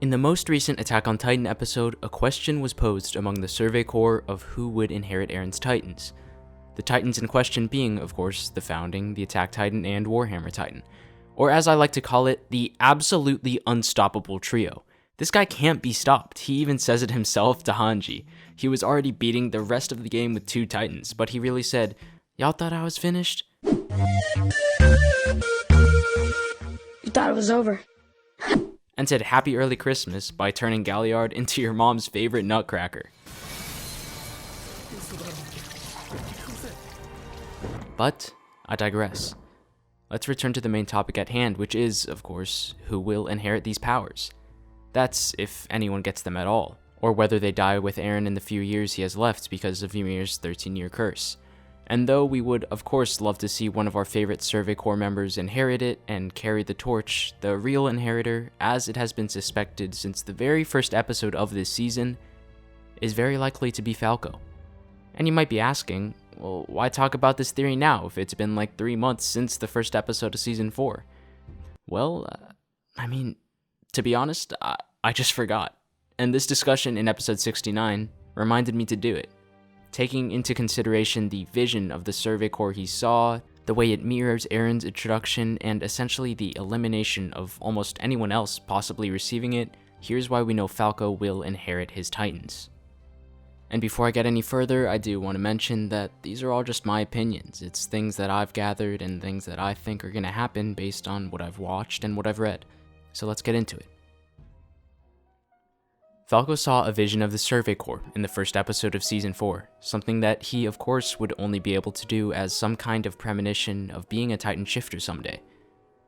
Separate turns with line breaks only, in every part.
In the most recent Attack on Titan episode, a question was posed among the Survey Corps of who would inherit Eren's Titans. The Titans in question being, of course, the Founding, the Attack Titan, and Warhammer Titan. Or as I like to call it, the absolutely unstoppable trio. This guy can't be stopped. He even says it himself to Hanji. He was already beating the rest of the game with 2 Titans, but he really said, "Y'all thought I was finished?"
You thought it was over.
And said happy early Christmas by turning Galliard into your mom's favorite nutcracker. But I digress. Let's return to the main topic at hand, which is, of course, who will inherit these powers. That's if anyone gets them at all, or whether they die with Eren in the few years he has left because of Ymir's 13-year curse. And though we would of course love to see one of our favorite Survey Corps members inherit it and carry the torch, the real inheritor, as it has been suspected since the very first episode of this season, is very likely to be Falco. And you might be asking, well, why talk about this theory now if it's been like 3 months since the first episode of Season 4? Well, to be honest, I just forgot. And this discussion in episode 69 reminded me to do it. Taking into consideration the vision of the Survey Corps he saw, the way it mirrors Eren's introduction, and essentially the elimination of almost anyone else possibly receiving it, here's why we know Falco will inherit his Titans. And before I get any further, I do want to mention that these are all just my opinions. It's things that I've gathered and things that I think are going to happen based on what I've watched and what I've read. So let's get into it. Falco saw a vision of the Survey Corps in the first episode of Season 4, something that he of course would only be able to do as some kind of premonition of being a Titan shifter someday.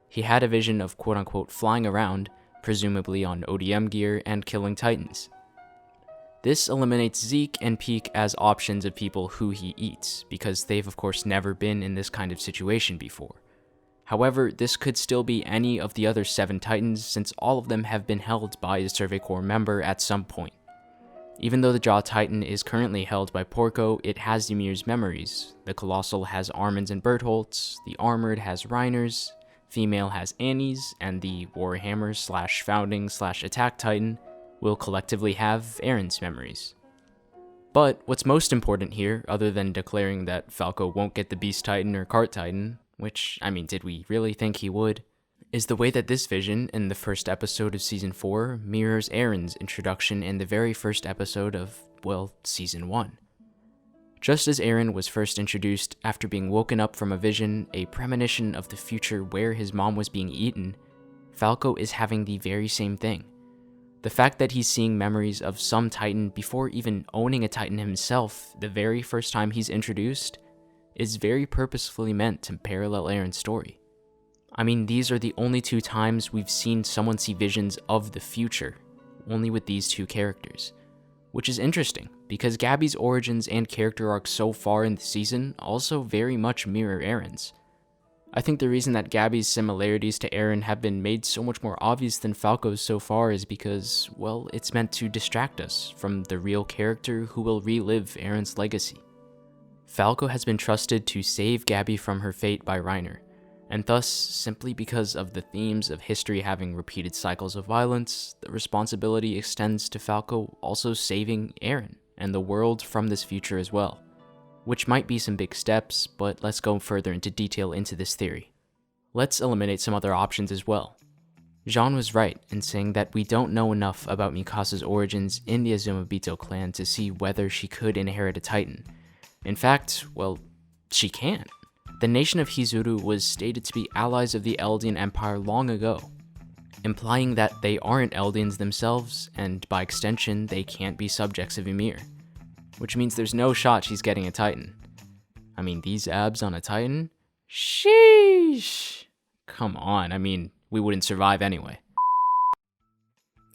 He had a vision of quote-unquote flying around, presumably on ODM gear, and killing Titans. This eliminates Zeke and Peak as options of people who he eats, because they've of course never been in this kind of situation before. However, this could still be any of the other 7 Titans since all of them have been held by a Survey Corps member at some point. Even though the Jaw Titan is currently held by Porco, it has Ymir's memories. The Colossal has Armin's and Bertholt's, the Armored has Reiner's, Female has Annie's, and the Warhammer/Founding/Attack Titan will collectively have Eren's memories. But what's most important here, other than declaring that Falco won't get the Beast Titan or Cart Titan, which, did we really think he would, is the way that this vision in the first episode of Season 4 mirrors Eren's introduction in the very first episode of, Season 1. Just as Eren was first introduced after being woken up from a vision, a premonition of the future where his mom was being eaten, Falco is having the very same thing. The fact that he's seeing memories of some Titan before even owning a Titan himself the very first time he's introduced is very purposefully meant to parallel Eren's story. These are the only 2 times we've seen someone see visions of the future, only with these 2 characters. Which is interesting, because Gabby's origins and character arc so far in the season also very much mirror Eren's. I think the reason that Gabby's similarities to Eren have been made so much more obvious than Falco's so far is because, it's meant to distract us from the real character who will relive Eren's legacy. Falco has been trusted to save Gabby from her fate by Reiner, and thus, simply because of the themes of history having repeated cycles of violence, the responsibility extends to Falco also saving Eren and the world from this future as well, which might be some big steps, but let's go further into detail into this theory. Let's eliminate some other options as well. Jean was right in saying that we don't know enough about Mikasa's origins in the Azumabito clan to see whether she could inherit a Titan. In fact, she can't. The nation of Hizuru was stated to be allies of the Eldian Empire long ago, implying that they aren't Eldians themselves, and by extension, they can't be subjects of Ymir. Which means there's no shot she's getting a Titan. These abs on a Titan? Sheesh! Come on, we wouldn't survive anyway.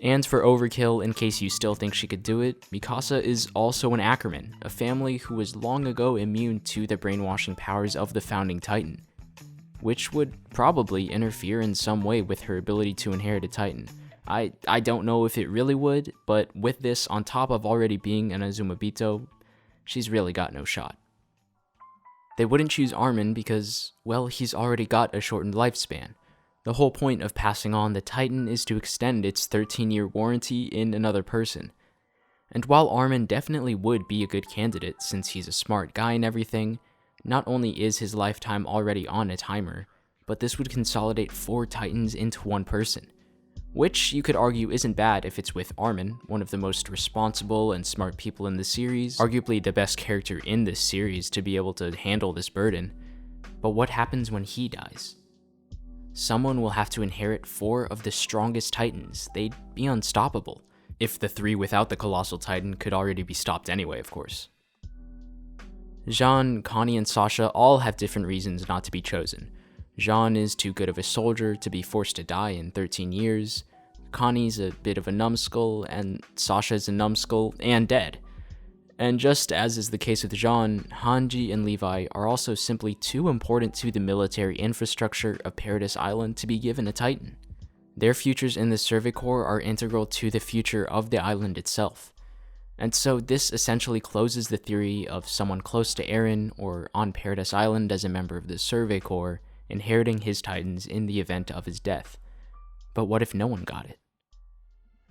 And for overkill, in case you still think she could do it, Mikasa is also an Ackerman, a family who was long ago immune to the brainwashing powers of the Founding Titan, which would probably interfere in some way with her ability to inherit a Titan. I don't know if it really would, but with this on top of already being an Azumabito, she's really got no shot. They wouldn't choose Armin because, he's already got a shortened lifespan. The whole point of passing on the Titan is to extend its 13-year warranty in another person. And while Armin definitely would be a good candidate since he's a smart guy and everything, not only is his lifetime already on a timer, but this would consolidate 4 Titans into one person. Which you could argue isn't bad if it's with Armin, one of the most responsible and smart people in the series, arguably the best character in this series to be able to handle this burden. But what happens when he dies? Someone will have to inherit 4 of the strongest Titans. They'd be unstoppable. If the 3 without the Colossal Titan could already be stopped anyway, of course. Jean, Connie, and Sasha all have different reasons not to be chosen. Jean is too good of a soldier to be forced to die in 13 years, Connie's a bit of a numbskull, and Sasha's a numbskull and dead. And just as is the case with Jean, Hanji and Levi are also simply too important to the military infrastructure of Paradise Island to be given a Titan. Their futures in the Survey Corps are integral to the future of the island itself. And so this essentially closes the theory of someone close to Eren or on Paradise Island as a member of the Survey Corps inheriting his Titans in the event of his death. But what if no one got it?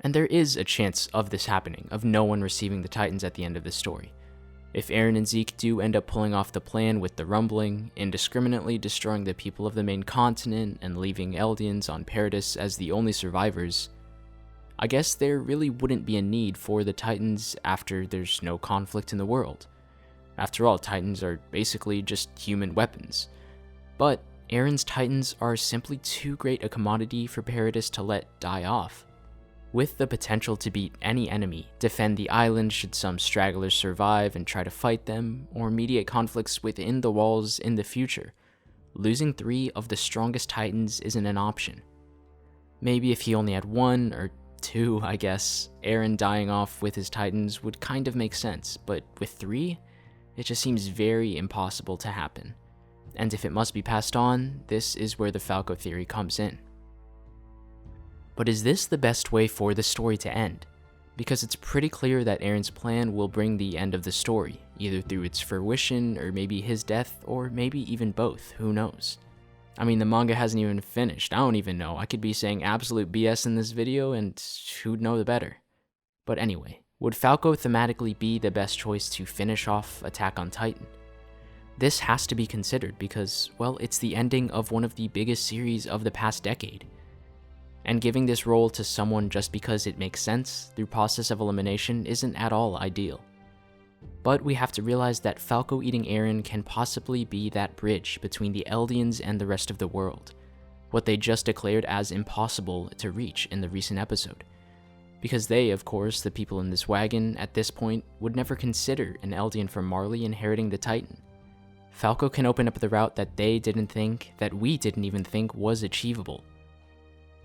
And there is a chance of this happening, of no one receiving the Titans at the end of the story. If Eren and Zeke do end up pulling off the plan with the rumbling, indiscriminately destroying the people of the main continent and leaving Eldians on Paradise as the only survivors, I guess there really wouldn't be a need for the Titans after there's no conflict in the world. After all, Titans are basically just human weapons. But Eren's Titans are simply too great a commodity for Paradise to let die off. With the potential to beat any enemy, defend the island should some stragglers survive and try to fight them, or mediate conflicts within the walls in the future, losing 3 of the strongest Titans isn't an option. Maybe if he only had 1 or 2, I guess, Eren dying off with his Titans would kind of make sense, but with 3, it just seems very impossible to happen. And if it must be passed on, this is where the Falco theory comes in. But is this the best way for the story to end? Because it's pretty clear that Eren's plan will bring the end of the story, either through its fruition, or maybe his death, or maybe even both, who knows? I mean, the manga hasn't even finished, I don't even know. I could be saying absolute BS in this video, and who'd know the better? But anyway, would Falco thematically be the best choice to finish off Attack on Titan? This has to be considered because, well, it's the ending of one of the biggest series of the past decade. And giving this role to someone just because it makes sense through process of elimination isn't at all ideal. But we have to realize that Falco eating Eren can possibly be that bridge between the Eldians and the rest of the world, what they just declared as impossible to reach in the recent episode. Because they, of course, the people in this wagon, at this point, would never consider an Eldian from Marley inheriting the Titan. Falco can open up the route that they didn't think, that we didn't even think was achievable.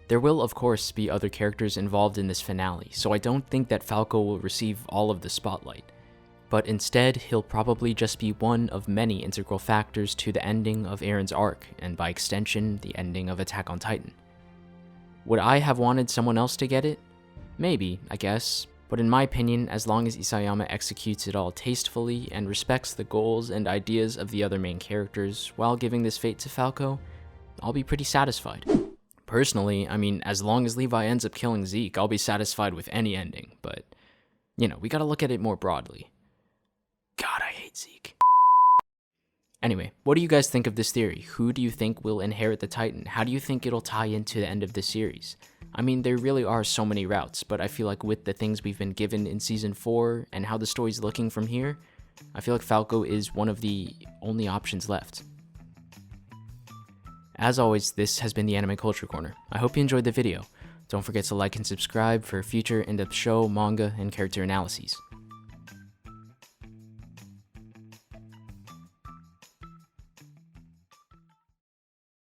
There will, of course, be other characters involved in this finale, so I don't think that Falco will receive all of the spotlight. But instead, he'll probably just be one of many integral factors to the ending of Eren's arc, and by extension, the ending of Attack on Titan. Would I have wanted someone else to get it? Maybe, I guess. But in my opinion, as long as Isayama executes it all tastefully and respects the goals and ideas of the other main characters while giving this fate to Falco, I'll be pretty satisfied. Personally, I mean, as long as Levi ends up killing Zeke, I'll be satisfied with any ending, but, you know, we gotta look at it more broadly. God, I hate Zeke. Anyway, what do you guys think of this theory? Who do you think will inherit the Titan? How do you think it'll tie into the end of the series? I mean, there really are so many routes, but I feel like with the things we've been given in Season 4 and how the story's looking from here, I feel like Falco is one of the only options left. As always, this has been the Anime Culture Corner. I hope you enjoyed the video. Don't forget to like and subscribe for future in-depth show, manga, and character analyses.